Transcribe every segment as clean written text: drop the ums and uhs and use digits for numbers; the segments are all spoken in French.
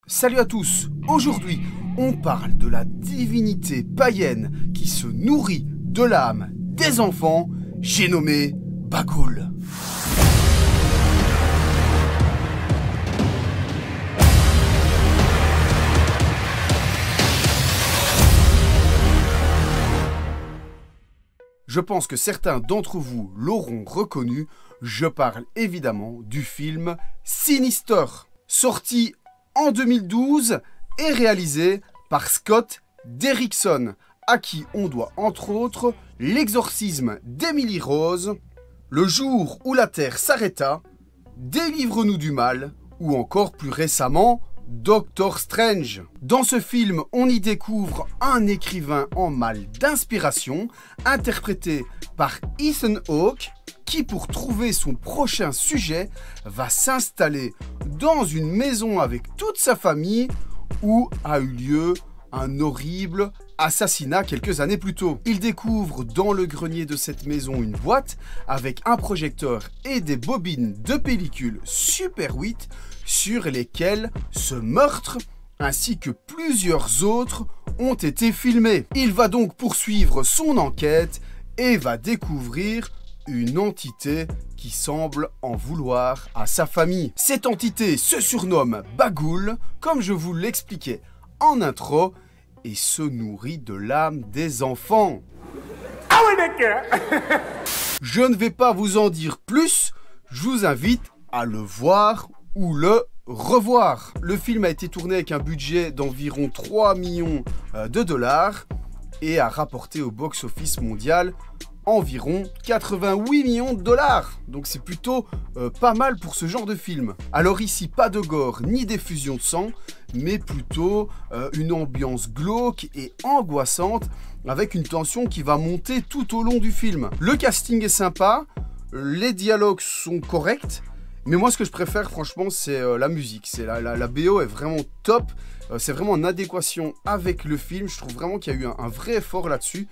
Salut à tous, aujourd'hui on parle de la divinité païenne qui se nourrit de l'âme des enfants, j'ai nommé Bagoul. Je pense que certains d'entre vous l'auront reconnu, je parle évidemment du film Sinister, sorti en 2012 et réalisé par Scott Derrickson, à qui on doit entre autres l'exorcisme d'Emily Rose, Le jour où la Terre s'arrêta, Délivre-nous du mal, ou encore plus récemment Doctor Strange. Dans ce film, on y découvre un écrivain en mal d'inspiration, interprété par Ethan Hawke, qui pour trouver son prochain sujet, va s'installer dans une maison avec toute sa famille où a eu lieu un horrible assassinat quelques années plus tôt. Il découvre dans le grenier de cette maison une boîte avec un projecteur et des bobines de pellicule Super 8 sur lesquelles ce meurtre ainsi que plusieurs autres ont été filmés. Il va donc poursuivre son enquête et va découvrir une entité qui semble en vouloir à sa famille. Cette entité se surnomme Bagoul, comme je vous l'expliquais en intro, et se nourrit de l'âme des enfants. Ah oui, d'accord. Je ne vais pas vous en dire plus, je vous invite à le voir ou le revoir. Le film a été tourné avec un budget d'environ 3 millions de dollars et a rapporté au box-office mondial environ 88 millions de dollars. Donc c'est plutôt pas mal pour ce genre de film. Alors ici, pas de gore ni d'effusion de sang, mais plutôt une ambiance glauque et angoissante avec une tension qui va monter tout au long du film. Le casting est sympa, les dialogues sont corrects, mais moi ce que je préfère franchement c'est la musique. La BO est vraiment top. C'est vraiment en adéquation avec le film. Je trouve vraiment qu'il y a eu un vrai effort là-dessus.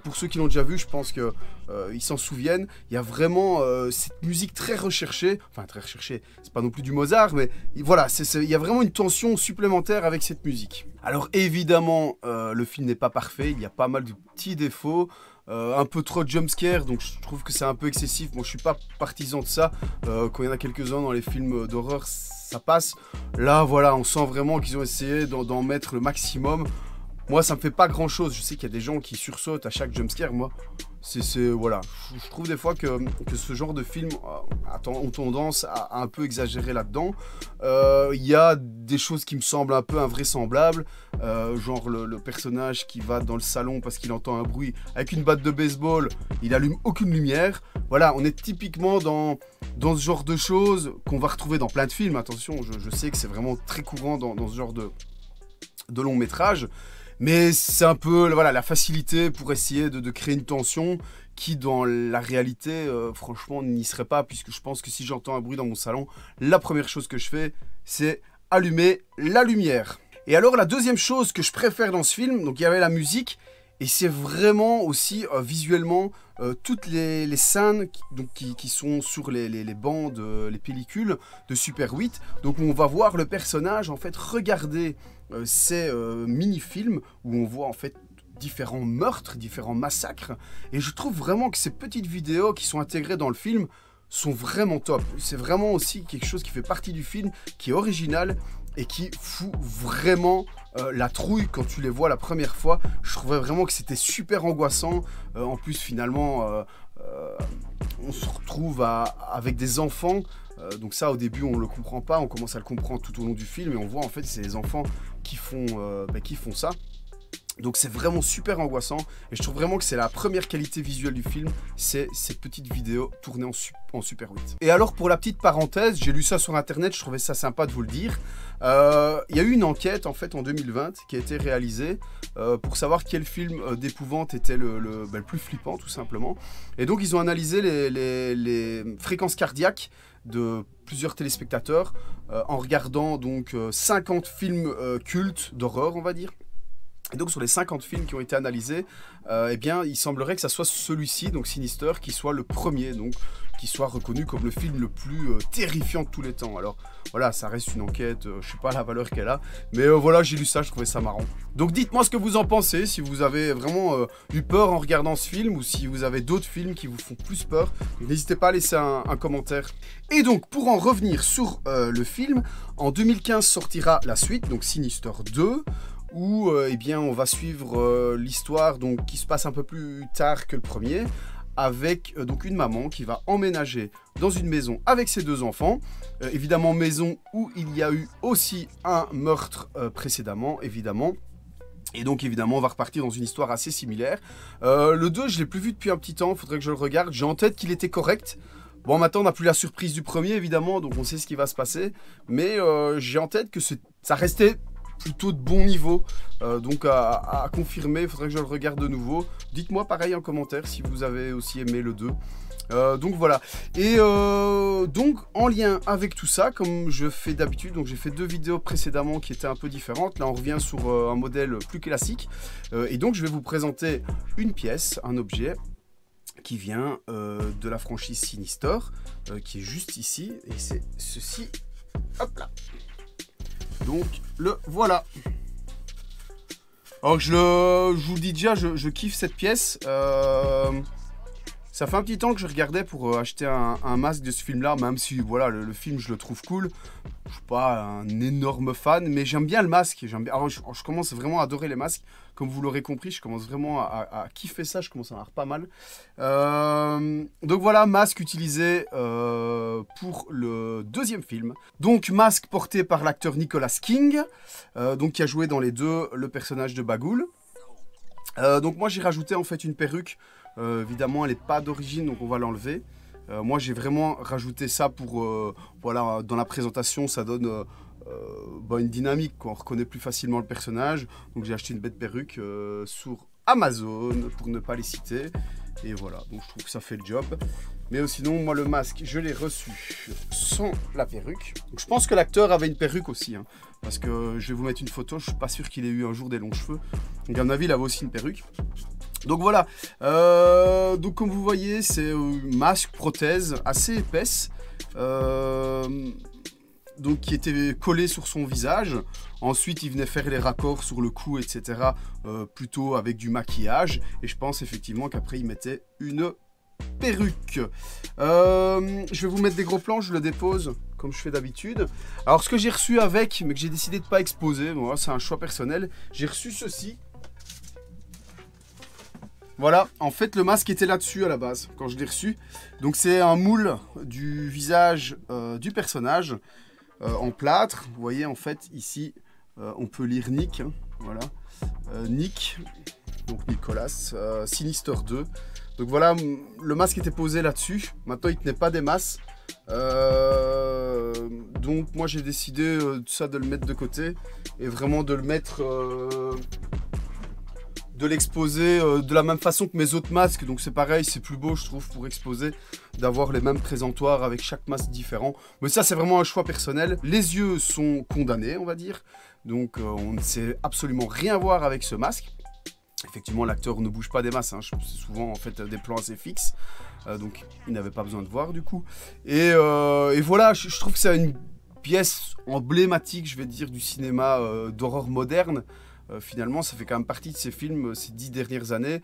Pour ceux qui l'ont déjà vu, je pense qu'ils s'en souviennent. Il y a vraiment cette musique très recherchée. Enfin, très recherchée, c'est pas non plus du Mozart, mais voilà, il y a vraiment une tension supplémentaire avec cette musique. Alors évidemment, le film n'est pas parfait. Il y a pas mal de petits défauts. Un peu trop de jumpscare, donc je trouve que c'est un peu excessif. Moi, je suis pas partisan de ça. Quand il y en a quelques-uns dans les films d'horreur, ça passe. Là, voilà, on sent vraiment qu'ils ont essayé d'en mettre le maximum. Moi, ça me fait pas grand-chose. Je sais qu'il y a des gens qui sursautent à chaque jumpscare. Moi, voilà. Je trouve des fois que ce genre de film ont tendance à un peu exagérer là-dedans. Il y a des choses qui me semblent un peu invraisemblables. Genre le personnage qui va dans le salon parce qu'il entend un bruit avec une batte de baseball. Il allume aucune lumière. Voilà, on est typiquement dans ce genre de choses qu'on va retrouver dans plein de films. Attention, je sais que c'est vraiment très courant dans ce genre de long métrage. Mais c'est un peu voilà, la facilité pour essayer de créer une tension qui, dans la réalité, franchement, n'y serait pas. Puisque je pense que si j'entends un bruit dans mon salon, la première chose que je fais, c'est allumer la lumière. Et alors, la deuxième chose que je préfère dans ce film, donc il y avait la musique, et c'est vraiment aussi visuellement toutes les scènes qui sont sur les bandes, les pellicules de Super 8. Donc on va voir le personnage en fait regarder ces mini-films où on voit en fait différents meurtres, différents massacres. Et je trouve vraiment que ces petites vidéos qui sont intégrées dans le film sont vraiment top. C'est vraiment aussi quelque chose qui fait partie du film, qui est original et qui fout vraiment la trouille quand tu les vois la première fois. Je trouvais vraiment que c'était super angoissant. En plus, finalement, on se retrouve avec des enfants. Donc ça, au début, on le comprend pas. On commence à le comprendre tout au long du film. Et on voit, en fait, c'est les enfants qui font ça. Donc c'est vraiment super angoissant et je trouve vraiment que c'est la première qualité visuelle du film, c'est ces petites vidéos tournées en Super 8. Et alors pour la petite parenthèse, j'ai lu ça sur internet, je trouvais ça sympa de vous le dire. Il y a eu une enquête en fait en 2020 qui a été réalisée pour savoir quel film d'épouvante était le plus flippant tout simplement. Et donc ils ont analysé les fréquences cardiaques de plusieurs téléspectateurs en regardant donc 50 films cultes d'horreur on va dire. Et donc sur les 50 films qui ont été analysés, eh bien il semblerait que ça soit celui-ci, donc Sinister, qui soit le premier, donc qui soit reconnu comme le film le plus terrifiant de tous les temps. Alors voilà, ça reste une enquête, je sais pas la valeur qu'elle a, mais voilà, j'ai lu ça, je trouvais ça marrant. Donc dites-moi ce que vous en pensez, si vous avez vraiment eu peur en regardant ce film, ou si vous avez d'autres films qui vous font plus peur. N'hésitez pas à laisser un commentaire. Et donc pour en revenir sur le film, en 2015 sortira la suite, donc Sinister 2, où eh bien, on va suivre l'histoire qui se passe un peu plus tard que le premier, avec donc une maman qui va emménager dans une maison avec ses 2 enfants. Évidemment, maison où il y a eu aussi un meurtre précédemment, évidemment. Et donc évidemment, on va repartir dans une histoire assez similaire. Le 2, je ne l'ai plus vu depuis un petit temps, il faudrait que je le regarde. J'ai en tête qu'il était correct. Bon, maintenant, on n'a plus la surprise du premier, évidemment, donc on sait ce qui va se passer. Mais j'ai en tête que ça restait plutôt de bon niveau, donc à confirmer, il faudrait que je le regarde de nouveau. Dites-moi pareil en commentaire si vous avez aussi aimé le 2. Donc voilà, et donc en lien avec tout ça, comme je fais d'habitude, donc j'ai fait 2 vidéos précédemment qui étaient un peu différentes. Là on revient sur un modèle plus classique, et donc je vais vous présenter une pièce, un objet qui vient de la franchise Sinister, qui est juste ici, et c'est ceci, hop là. Donc le voilà. Alors je vous dis déjà, je kiffe cette pièce. Ça fait un petit temps que je regardais pour acheter un masque de ce film-là, même si voilà, le film je le trouve cool. Je suis pas un énorme fan, mais j'aime bien le masque. Alors, je commence vraiment à adorer les masques. Comme vous l'aurez compris, je commence vraiment à kiffer ça. Je commence à en avoir pas mal. Donc voilà, masque utilisé pour le 2e film. Donc masque porté par l'acteur Nicolas King, donc qui a joué dans les 2 le personnage de Bagoul. Donc moi j'ai rajouté en fait une perruque. Évidemment elle n'est pas d'origine, donc on va l'enlever. Moi j'ai vraiment rajouté ça pour, voilà, dans la présentation ça donne une dynamique, quoi. On reconnaît plus facilement le personnage. Donc j'ai acheté une bête perruque sur Amazon, pour ne pas les citer. Et voilà, donc je trouve que ça fait le job. Mais sinon, moi le masque, je l'ai reçu sans la perruque. Donc, je pense que l'acteur avait une perruque aussi, hein, parce que je vais vous mettre une photo, je suis pas sûr qu'il ait eu un jour des longs cheveux. Donc à mon avis, il avait aussi une perruque. Donc voilà, donc comme vous voyez, c'est masque, prothèse assez épaisse, donc qui était collé sur son visage. Ensuite, il venait faire les raccords sur le cou, etc. Plutôt avec du maquillage. Et je pense effectivement qu'après, il mettait une perruque. Je vais vous mettre des gros plans, je le dépose comme je fais d'habitude. Alors, ce que j'ai reçu avec, mais que j'ai décidé de ne pas exposer, bon, c'est un choix personnel, j'ai reçu ceci. Voilà, en fait le masque était là-dessus à la base, quand je l'ai reçu. Donc c'est un moule du visage du personnage en plâtre. Vous voyez en fait ici, on peut lire Nick, hein, voilà. Nick, donc Nicolas, Sinister 2. Donc voilà, le masque était posé là-dessus. Maintenant il tenait pas des masses. Donc moi j'ai décidé ça de le mettre de côté et vraiment de le mettre... de l'exposer de la même façon que mes autres masques. Donc c'est pareil, c'est plus beau je trouve pour exposer, d'avoir les mêmes présentoirs avec chaque masque différent. Mais ça c'est vraiment un choix personnel. Les yeux sont condamnés on va dire. Donc on ne sait absolument rien voir avec ce masque. Effectivement l'acteur ne bouge pas des masses, hein. C'est souvent en fait des plans assez fixes. Donc il n'avait pas besoin de voir du coup. Et voilà, je trouve que c'est une pièce emblématique je vais dire du cinéma d'horreur moderne. Finalement, ça fait quand même partie de ces films ces 10 dernières années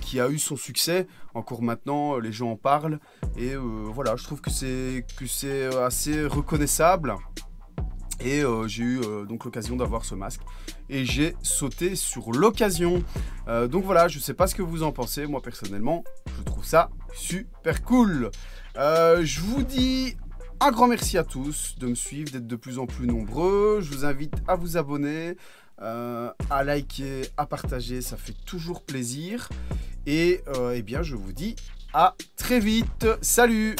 qui a eu son succès. Encore maintenant, les gens en parlent. Et voilà, je trouve que c'est assez reconnaissable. Et j'ai eu donc l'occasion d'avoir ce masque. Et j'ai sauté sur l'occasion. Donc voilà, je ne sais pas ce que vous en pensez. Moi, personnellement, je trouve ça super cool. Je vous dis... un grand merci à tous de me suivre, d'être de plus en plus nombreux. Je vous invite à vous abonner, à liker, à partager, ça fait toujours plaisir. Et eh bien, je vous dis à très vite. Salut!